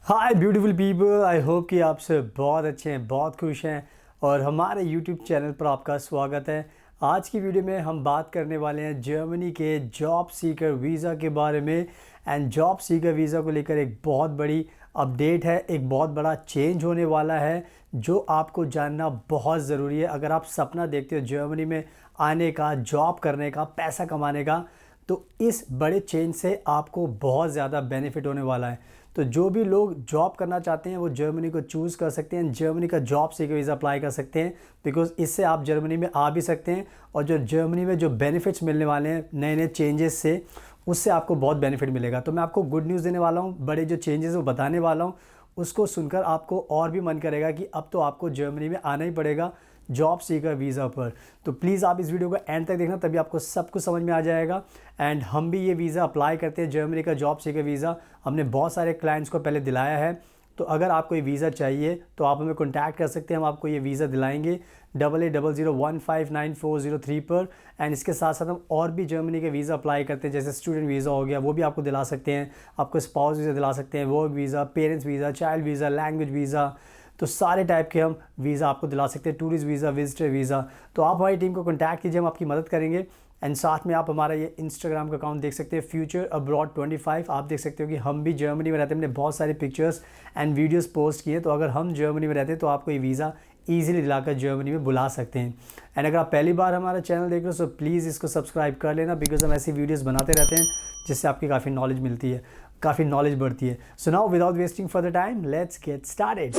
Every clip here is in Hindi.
Hi beautiful people, I hope कि आप सब बहुत अच्छे हैं, बहुत खुश हैं और हमारे यूट्यूब चैनल पर आपका स्वागत है। आज की वीडियो में हम बात करने वाले हैं जर्मनी के जॉब सीकर वीज़ा के बारे में। एंड जॉब सीकर वीज़ा को लेकर एक बहुत बड़ी अपडेट है, एक बहुत बड़ा चेंज होने वाला है जो आपको जानना बहुत ज़रूरी है। अगर आप सपना देखते हो जर्मनी में आने का, जॉब करने का, पैसा कमाने का, तो इस बड़े चेंज से आपको बहुत ज़्यादा बेनिफिट होने वाला है। तो जो भी लोग जॉब करना चाहते हैं वो जर्मनी को चूज़ कर सकते हैं, जर्मनी का जॉब सीकर वीज़ा अप्लाई कर सकते हैं, बिकॉज़ इससे आप जर्मनी में आ भी सकते हैं। और जो जर्मनी में जो बेनिफिट्स मिलने वाले हैं नए नए चेंजेस से, उससे आपको बहुत बेनिफिट मिलेगा। तो मैं आपको गुड न्यूज़ देने वाला हूँ, बड़े जो चेंजेस वो बताने वाला हूँ। उसको सुनकर आपको और भी मन करेगा कि अब तो आपको जर्मनी में आना ही पड़ेगा जॉब सीकर वीज़ा पर। तो प्लीज़ आप इस वीडियो को एंड तक देखना, तभी आपको सब कुछ समझ में आ जाएगा। एंड हम भी ये वीज़ा अप्लाई करते हैं, जर्मनी का जॉब सीकर वीज़ा। हमने बहुत सारे क्लाइंट्स को पहले दिलाया है। तो अगर आपको ये वीज़ा चाहिए तो आप हमें कॉन्टैक्ट कर सकते हैं, हम आपको ये वीज़ा दिलाएंगे 8800159403 पर। एंड इसके साथ साथ हम और भी जर्मनी के वीज़ा अप्लाई करते हैं, जैसे स्टूडेंट वीज़ा हो गया, वो भी आपको दिला सकते हैं। आपको स्पाउस वीज़ा दिला सकते हैं, work visa, parents visa, child visa, language visa, तो सारे टाइप के हम वीज़ा आपको दिला सकते हैं, टूरिस्ट वीज़ा, विजिटर वीज़ा। तो आप हमारी टीम को कॉन्टैक्ट कीजिए, हम आपकी मदद करेंगे। एंड साथ में आप हमारा ये इंस्टाग्राम का अकाउंट देख सकते हैं, फ्यूचर अब्रॉड 25। आप देख सकते हो कि हम भी जर्मनी में रहते हैं, हमने बहुत सारे पिक्चर्स एंड वीडियोस पोस्ट किए। तो अगर हम जर्मनी में रहते हैं तो आपको ये वीज़ा ईजिली दिलाकर जर्मनी में बुला सकते हैं। एंड अगर आप पहली बार हमारा चैनल देख रहे हो तो प्लीज़ इसको सब्सक्राइब कर लेना, बिकॉज हम ऐसी वीडियोज़ बनाते रहते हैं जिससे आपकी काफ़ी नॉलेज मिलती है, काफ़ी नॉलेज बढ़ती है। So now without wasting further time, let's get started.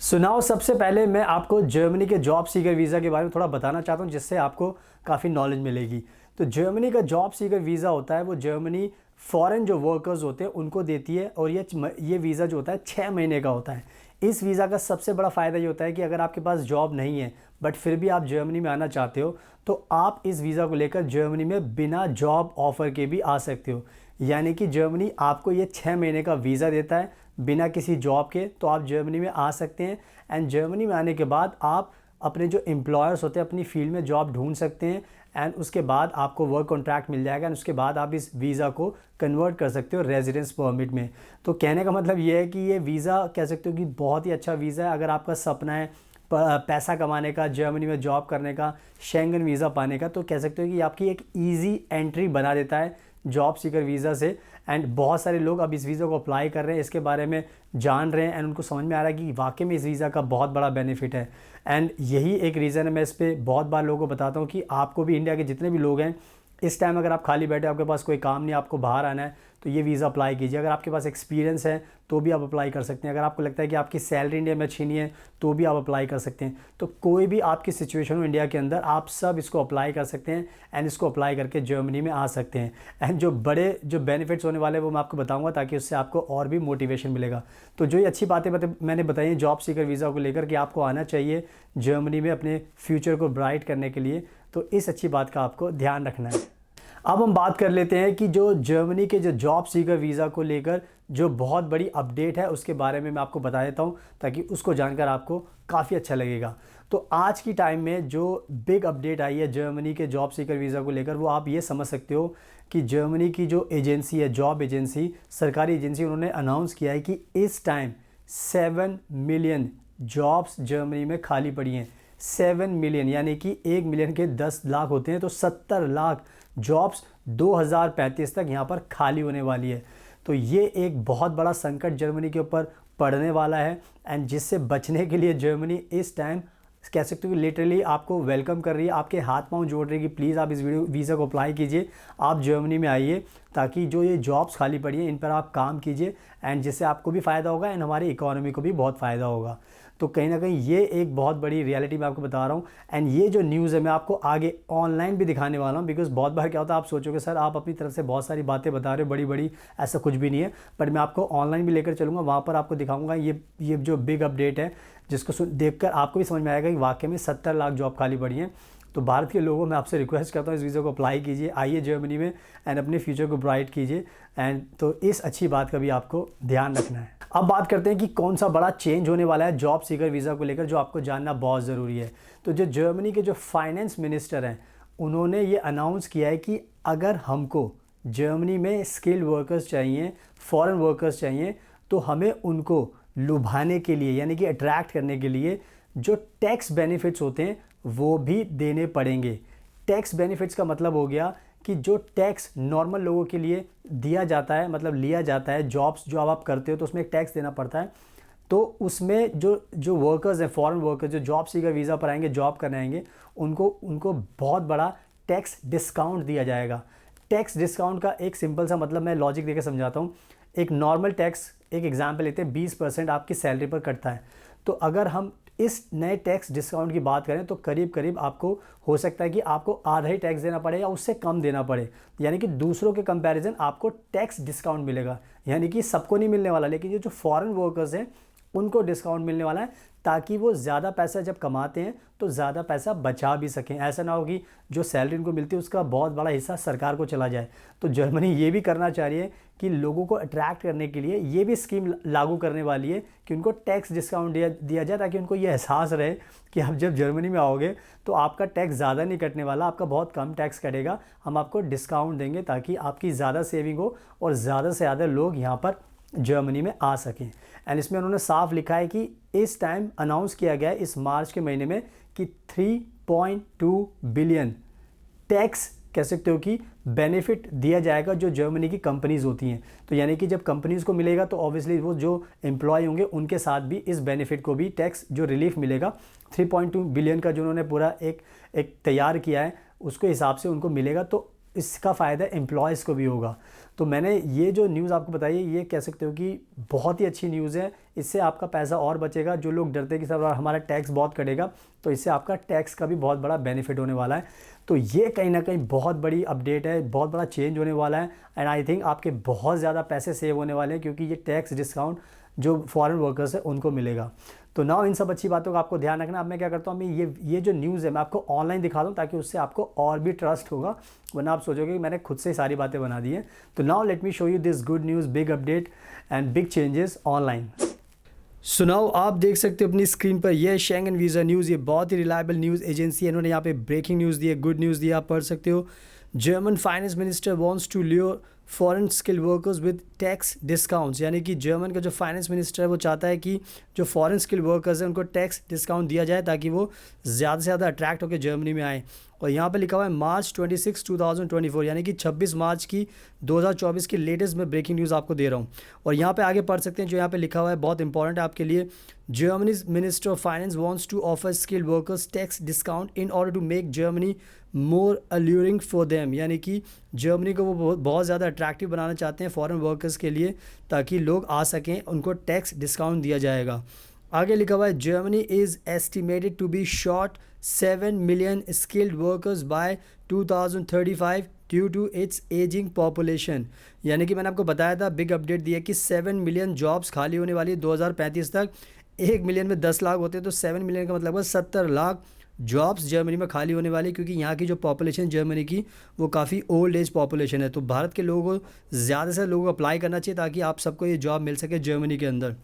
So now सबसे पहले मैं आपको जर्मनी के जॉब सीकर वीज़ा के बारे में थोड़ा बताना चाहता हूँ, जिससे आपको काफ़ी नॉलेज मिलेगी। तो जर्मनी का जॉब सीकर वीज़ा होता है, वो जर्मनी फॉरेन जो वर्कर्स होते हैं उनको देती है। और ये वीज़ा जो होता है 6 महीने का होता है। इस वीज़ा का सबसे बड़ा फ़ायदा ये होता है कि अगर आपके पास जॉब नहीं है बट फिर भी आप जर्मनी में आना चाहते हो, तो आप इस वीज़ा को लेकर जर्मनी में बिना जॉब ऑफ़र के भी आ सकते हो। यानी कि जर्मनी आपको ये 6 महीने का वीज़ा देता है बिना किसी जॉब के, तो आप जर्मनी में आ सकते हैं। एंड जर्मनी में आने के बाद आप अपने जो एम्प्लॉयर्स होते हैं अपनी फील्ड में जॉब ढूंढ सकते हैं। एंड उसके बाद आपको वर्क कॉन्ट्रैक्ट मिल जाएगा। एंड उसके बाद आप इस वीज़ा को कन्वर्ट कर सकते हो रेजिडेंस परमिट में। तो कहने का मतलब ये है कि ये वीज़ा कह सकते हो कि बहुत ही अच्छा वीज़ा है। अगर आपका सपना है पैसा कमाने का, जर्मनी में जॉब करने का, शेंगन वीज़ा पाने का, तो कह सकते हो कि आपकी एक ईजी एंट्री बना देता है जॉब सीकर वीज़ा से। एंड बहुत सारे लोग अब इस वीज़ा को अप्लाई कर रहे हैं, इसके बारे में जान रहे हैं, एंड उनको समझ में आ रहा है कि वाकई में इस वीज़ा का बहुत बड़ा बेनिफिट है। एंड यही एक रीज़न है, मैं इस पर बहुत बार लोगों को बताता हूँ कि आपको भी, इंडिया के जितने भी लोग हैं, इस टाइम अगर आप खाली बैठे, आपके पास कोई काम नहीं, आपको बाहर आना है, तो ये वीज़ा अप्लाई कीजिए। अगर आपके पास एक्सपीरियंस है तो भी आप अप्लाई कर सकते हैं। अगर आपको लगता है कि आपकी सैलरी इंडिया में अच्छी नहीं है तो भी आप अप्लाई कर सकते हैं। तो कोई भी आपकी सिचुएशन हो इंडिया के अंदर, आप सब इसको अप्लाई कर सकते हैं एंड इसको अप्लाई करके जर्मनी में आ सकते हैं। एंड जो बड़े जो बेनिफिट्स होने वाले हैं वो मैं आपको बताऊंगा, ताकि उससे आपको और भी मोटिवेशन मिलेगा। तो जो ये अच्छी बातें मैंने बताई हैं जॉब सीकर वीज़ा को लेकर कि आपको आना चाहिए जर्मनी में अपने फ्यूचर को ब्राइट करने के लिए, तो इस अच्छी बात का आपको ध्यान रखना है। अब हम बात कर लेते हैं कि जो जर्मनी के जो जॉब सीकर वीज़ा को लेकर जो बहुत बड़ी अपडेट है उसके बारे में मैं आपको बता देता हूं, ताकि उसको जानकर आपको काफ़ी अच्छा लगेगा। तो आज की टाइम में जो बिग अपडेट आई है जर्मनी के जॉब सीकर वीज़ा को लेकर, वो आप ये समझ सकते हो कि जर्मनी की जो एजेंसी है, जॉब एजेंसी, सरकारी एजेंसी, उन्होंने अनाउंस किया है कि इस टाइम 7 मिलियन जॉब्स जर्मनी में खाली पड़ी हैं। 7 मिलियन, यानी कि 1 मिलियन के 10 लाख होते हैं, तो 70 लाख जॉब्स 2035 तक यहाँ पर खाली होने वाली है। तो ये एक बहुत बड़ा संकट जर्मनी के ऊपर पड़ने वाला है। एंड जिससे बचने के लिए जर्मनी इस टाइम कह सकते हो कि लिटरली आपको वेलकम कर रही है, आपके हाथ पांव जोड़ रही है कि प्लीज़ आप इस वीज़ा को अप्लाई कीजिए, आप जर्मनी में आइए, ताकि जो ये जॉब्स खाली पड़ी हैं इन पर आप काम कीजिए। एंड जिससे आपको भी फ़ायदा होगा एंड हमारी इकोनॉमी को भी बहुत फ़ायदा होगा। तो कहीं ना कहीं ये एक बहुत बड़ी रियलिटी मैं आपको बता रहा हूँ। एंड ये जो न्यूज़ है मैं आपको आगे ऑनलाइन भी दिखाने वाला हूँ, बिकॉज बहुत बार क्या होता है, आप सोचोगे सर आप अपनी तरफ से बहुत सारी बातें बता रहे हो बड़ी बड़ी, ऐसा कुछ भी नहीं है। बट मैं आपको ऑनलाइन भी लेकर चलूँगा, वहाँ पर आपको दिखाऊँगा ये जो बिग अपडेट है, जिसको देखकर आपको भी समझ में आएगा कि वाकई में 70 लाख जॉब खाली पड़ी हैं। तो भारत के लोगों मैं आपसे रिक्वेस्ट करता हूँ इस वीज़ा को अप्लाई कीजिए, आइए जर्मनी में एंड अपने फ्यूचर को ब्राइट कीजिए। एंड तो इस अच्छी बात का भी आपको ध्यान रखना है। अब बात करते हैं कि कौन सा बड़ा चेंज होने वाला है जॉब सीकर वीज़ा को लेकर, जो आपको जानना बहुत ज़रूरी है। तो जो जर्मनी के जो फाइनेंस मिनिस्टर हैं, उन्होंने ये अनाउंस किया है कि अगर हमको जर्मनी में स्किल्ड वर्कर्स चाहिए, फॉरेन वर्कर्स चाहिए, तो हमें उनको लुभाने के लिए यानी कि अट्रैक्ट करने के लिए जो टैक्स बेनिफिट्स होते हैं वो भी देने पड़ेंगे। टैक्स बेनिफिट्स का मतलब हो गया कि जो टैक्स नॉर्मल लोगों के लिए दिया जाता है, मतलब लिया जाता है, जॉब्स जो अब आप करते हो तो उसमें एक टैक्स देना पड़ता है, तो उसमें जो जो वर्कर्स हैं, फॉरेन वर्कर्स जो जॉब सीकर वीज़ा पर आएंगे, जॉब करने आएंगे, उनको उनको बहुत बड़ा टैक्स डिस्काउंट दिया जाएगा। टैक्स डिस्काउंट का एक सिंपल सा मतलब मैं लॉजिक देकर समझाता हूँ। एक नॉर्मल टैक्स, एक एग्जांपल लेते हैं, 20% आपकी सैलरी पर कटता है। तो अगर हम इस नए टैक्स डिस्काउंट की बात करें तो करीब करीब आपको हो सकता है कि आपको आधा ही टैक्स देना पड़े या उससे कम देना पड़े, यानी कि दूसरों के कंपैरिजन आपको टैक्स डिस्काउंट मिलेगा। यानी कि सबको नहीं मिलने वाला, लेकिन ये जो फॉरेन वर्कर्स हैं उनको डिस्काउंट मिलने वाला है, ताकि वो ज़्यादा पैसा जब कमाते हैं तो ज़्यादा पैसा बचा भी सकें। ऐसा ना हो कि जो सैलरी उनको मिलती है उसका बहुत बड़ा हिस्सा सरकार को चला जाए। तो जर्मनी ये भी करना चाह रही है कि लोगों को अट्रैक्ट करने के लिए ये भी स्कीम लागू करने वाली है कि उनको टैक्स डिस्काउंट दिया जाए, ताकि उनको ये एहसास रहे कि आप जब जर्मनी में आओगे तो आपका टैक्स ज़्यादा नहीं कटने वाला, आपका बहुत कम टैक्स कटेगा, हम आपको डिस्काउंट देंगे ताकि आपकी ज़्यादा सेविंग हो और ज़्यादा से ज़्यादा लोग यहाँ पर जर्मनी में आ सकें। एंड इसमें उन्होंने साफ लिखा है कि इस टाइम अनाउंस किया गया है इस मार्च के महीने में कि 3.2 बिलियन टैक्स कह सकते हो कि बेनिफिट दिया जाएगा जो जर्मनी की कंपनीज़ होती हैं। तो यानी कि जब कंपनीज़ को मिलेगा तो ऑब्वियसली वो जो एम्प्लॉय होंगे उनके साथ भी इस बेनिफिट को भी टैक्स जो रिलीफ मिलेगा 3.2 बिलियन का जो उन्होंने पूरा एक तैयार किया है उसके हिसाब से उनको मिलेगा। तो इसका फ़ायदा एम्प्लॉयज़ को भी होगा। तो मैंने ये जो न्यूज़ आपको बताई है ये कह सकते हो कि बहुत ही अच्छी न्यूज़ है। इससे आपका पैसा और बचेगा। जो लोग डरते कि सर हमारा टैक्स बहुत कटेगा, तो इससे आपका टैक्स का भी बहुत बड़ा बेनिफिट होने वाला है। तो ये कहीं ना कहीं बहुत बड़ी अपडेट है, बहुत बड़ा चेंज होने वाला है। एंड आई थिंक आपके बहुत ज़्यादा पैसे सेव होने वाले हैं, क्योंकि ये टैक्स डिस्काउंट जो फॉरेन वर्कर्स है उनको मिलेगा। तो ना इन सब अच्छी बातों का आपको ध्यान रखना। अब मैं क्या करता हूँ, मैं ये जो न्यूज़ है मैं आपको ऑनलाइन दिखा दूँ, ताकि उससे आपको और भी ट्रस्ट होगा, वरना आप सोचोगे कि मैंने खुद से ही सारी बातें बना दी हैं। तो now let me show you this good news, big update and big changes online. So now आप देख सकते हो अपनी स्क्रीन पर ये शेंगन वीज़ा न्यूज़, ये बहुत ही रिलायबल न्यूज़ एजेंसी है। इन्होंने यहाँ पे ब्रेकिंग न्यूज़ दी है, गुड न्यूज़ दी, आप पढ़ सकते हो। German finance minister wants to lure foreign skill workers with tax discounts, यानी कि जर्मन का जो फाइनेंस मिनिस्टर है वो चाहता है कि जो फॉरेन स्किल वर्कर्स हैं उनको टैक्स डिस्काउंट दिया जाए, ताकि वो ज़्यादा से ज़्यादा अट्रैक्ट होकर जर्मनी में आए। और यहाँ पे लिखा हुआ है मार्च 26, 2024, यानी कि 26 मार्च की 2024 की लेटेस्ट में ब्रेकिंग न्यूज़ आपको दे रहा हूँ। और यहाँ पे आगे पढ़ सकते हैं, जो यहाँ पे लिखा हुआ है बहुत इंपॉर्टेंट है आपके लिए। Germany's minister of finance wants to offer skilled workers tax discount in order to make Germany more alluring for them, यानी कि जर्मनी को वो बहुत ज़्यादा अट्रैक्टिव बनाना चाहते हैं फॉरेन वर्कर्स के लिए, ताकि लोग आ सकें, उनको टैक्स डिस्काउंट दिया जाएगा। आगे लिखा हुआ है Germany is estimated to be short 7 million skilled workers by 2035 due to its ageing population, यानी कि मैंने आपको बताया था, बिग अपडेट दिया कि 7 मिलियन जॉब्स खाली होने वाली है 2035 तक। 1 मिलियन में 10 लाख होते हैं, तो 7 मिलियन का मतलब है 70 लाख जॉब्स जर्मनी में खाली होने वाली, क्योंकि यहाँ की जो पॉपुलेशन जर्मनी की वो काफ़ी ओल्ड एज पॉपुलेशन है। तो भारत के लोगों को ज़्यादा से लोगों को अप्लाई करना चाहिए, ताकि आप सबको ये जॉब मिल सके जर्मनी के अंदर।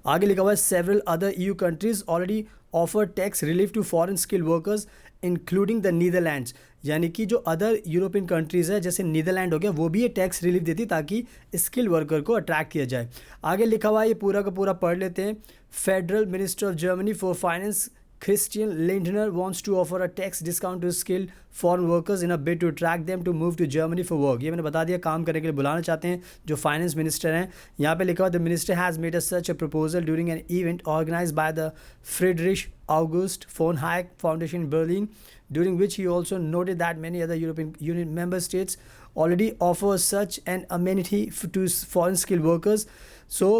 आगे लिखा हुआ है several other EU countries already offer tax relief to foreign skill workers including the Netherlands, यानी कि जो अदर यूरोपियन कंट्रीज़ है जैसे नीदरलैंड हो गया, वो भी ये टैक्स रिलीफ देती ताकि स्किल वर्कर को अट्रैक्ट किया जाए। आगे लिखा हुआ है, ये पूरा का पूरा पढ़ लेते हैं। Federal minister of Germany for finance Christian Lindner wants to offer a tax discount to skilled foreign workers in a bid to attract them to move to Germany for work। ये मैंने बता दिया, काम करने के लिए बुलाना चाहते हैं जो फाइनेंस मिनिस्टर हैं। यहाँ पे लिखा हुआ the minister has made such a proposal during an event organized by the Friedrich August von Hayek Foundation in Berlin, during which he also noted that many other European Union member states already offer such an amenity to foreign skilled workers। So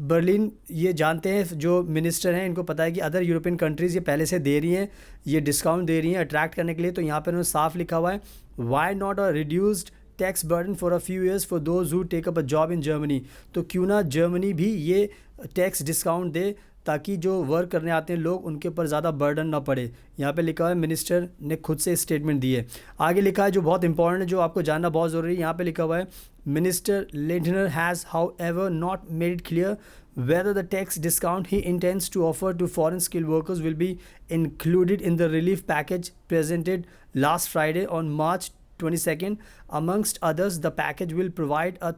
Berlin ये जानते हैं, जो मिनिस्टर हैं इनको पता है कि अदर यूरोपियन कंट्रीज़ ये पहले से दे रही हैं, ये डिस्काउंट दे रही हैं अट्रैक्ट करने के लिए। तो यहाँ पर उन्होंने साफ लिखा हुआ है why not a reduced tax burden for a few years for those who take up a job in Germany. तो क्यों ना जर्मनी भी ये टैक्स डिस्काउंट दे, ताकि जो वर्क करने आते हैं लोग उनके ऊपर ज़्यादा बर्डन ना पड़े। यहाँ पे लिखा है मिनिस्टर ने खुद से स्टेटमेंट दी है। आगे लिखा है जो बहुत इंपॉर्टेंट है, जो आपको जानना बहुत ज़रूरी है। यहाँ पे लिखा हुआ है minister Lindner has how ever not made it clear whether the tax discount he intends to offer to foreign skilled workers will be included in the relief package presented last Friday on March 22nd. Amongst others, the package will provide a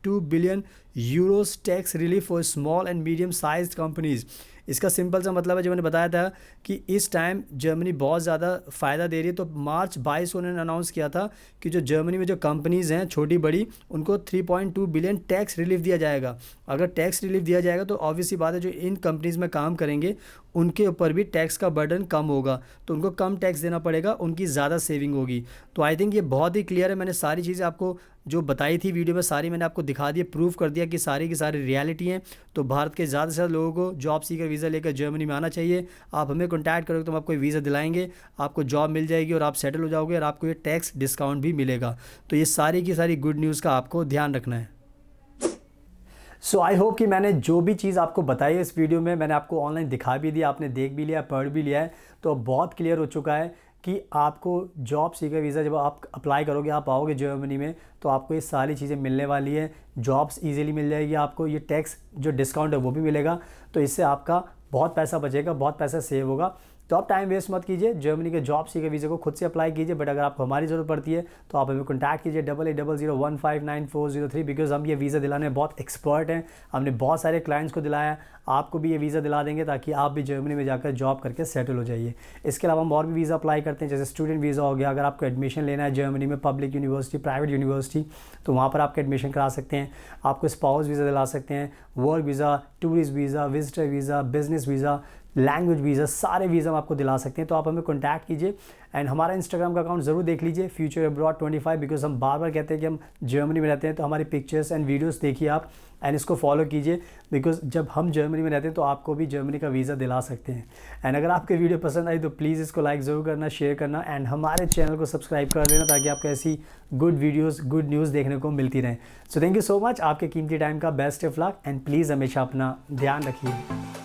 3.2 billion Euros tax relief for small and medium sized companies. इसका सिंपल सा मतलब है, जो मैंने बताया था कि इस टाइम जर्मनी बहुत ज़्यादा फ़ायदा दे रही है। तो मार्च 22 को उन्होंने अनाउंस किया था कि जो जर्मनी में जो कंपनीज़ हैं छोटी बड़ी, उनको 3.2 बिलियन टैक्स रिलीफ दिया जाएगा। अगर टैक्स रिलीफ दिया जाएगा तो ऑब्वियसली बात है, जो इन कंपनीज़ में काम करेंगे उनके ऊपर भी टैक्स का बर्डन कम होगा, तो उनको कम टैक्स देना पड़ेगा, उनकी ज़्यादा सेविंग होगी। तो आई थिंक ये बहुत ही क्लियर है। मैंने सारी चीज़ें आपको जो बताई थी वीडियो में, सारी मैंने आपको दिखा दिया, प्रूव कर दिया कि सारी की सारी रियलिटी हैं। तो भारत के ज़्यादा से ज़्यादा लोगों को जॉब सीकर वीज़ा लेकर जर्मनी में आना चाहिए। आप हमें कॉन्टैक्ट करोगे तो हम आपको वीज़ा दिलाएंगे, आपको जॉब मिल जाएगी और आप सेटल हो जाओगे और आपको ये टैक्स डिस्काउंट भी मिलेगा। तो ये सारी की सारी गुड न्यूज़ का आपको ध्यान रखना है। सो आई होप कि मैंने जो भी चीज़ आपको बताई है इस वीडियो में, मैंने आपको ऑनलाइन दिखा भी दिया, आपने देख भी लिया, पढ़ भी लिया है। तो अब बहुत क्लियर हो चुका है कि आपको जॉब सीकर वीज़ा जब आप अप्लाई करोगे, आप आओगे जर्मनी में, तो आपको ये सारी चीज़ें मिलने वाली है। जॉब्स इजीली मिल जाएगी आपको, ये टैक्स जो डिस्काउंट है वो भी मिलेगा। तो इससे आपका बहुत पैसा बचेगा, बहुत पैसा सेव होगा। तो आप टाइम वेस्ट मत कीजिए, जर्मनी के जॉब सीकर वीज़ा को खुद से अप्लाई कीजिए। बट अगर आपको हमारी ज़रूरत पड़ती है तो आप हमें कॉन्टैक्ट कीजिए 8800159403, बिकॉज हम ये वीज़ा दिलाने में बहुत एक्सपर्ट हैं। हमने बहुत सारे क्लाइंट्स को दिलाया, आपको भी ये वीज़ा दिला देंगे ताकि आप भी जर्मनी में जाकर जॉब करके सेटल हो जाइए। इसके अलावा हम और भी वीज़ा अप्लाई करते हैं, जैसे स्टूडेंट वीज़ा हो गया। अगर आपको एडमिशन लेना है जर्मनी में, पब्लिक यूनिवर्सिटी, प्राइवेट यूनिवर्सिटी, तो वहाँ पर आपका एडमिशन करा सकते हैं। आपको स्पाउस वीज़ा दिला सकते हैं, work visa, tourist visa, visitor visa, business visa, language visa, सारे वीज़ा हम आपको दिला सकते हैं। तो आप हमें कॉन्टैक्ट कीजिए एंड हमारा इंस्टाग्राम का अकाउंट ज़रूर देख लीजिए, फ्यूचर अब्रॉड 25, बिकॉज हम बार बार कहते हैं कि हम जर्मनी में रहते हैं। तो हमारी पिक्चर्स एंड वीडियोस देखिए आप एंड इसको फॉलो कीजिए, बिकॉज जब हम जर्मनी में रहते हैं तो आपको भी जर्मनी का वीज़ा दिला सकते हैं। एंड अगर आपके वीडियो पसंद आई तो प्लीज़ इसको लाइक ज़रूर करना, शेयर करना एंड हमारे चैनल को सब्सक्राइब कर देना, ताकि आपको ऐसी गुड वीडियोज़, गुड न्यूज़ देखने को मिलती रहें। So thank you so much, आपके कीमती टाइम का best of luck and please हमेशा अपना ध्यान रखिए।